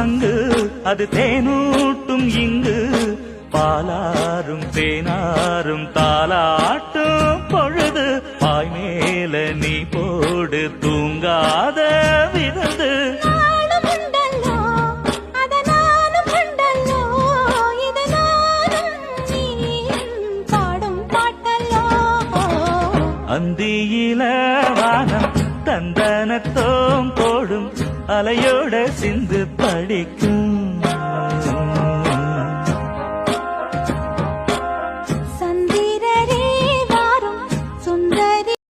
பங்கு அது தேனூட்டும் இங்கு பாலாரும் தேனாரும் தாலாட்டும் பொழுது பாய் மேல நீ போடு தூங்காத விருந்து அந்தியில வானம் தந்தனத்தோம் போடும் அலையோட சிந்து படிக்கும்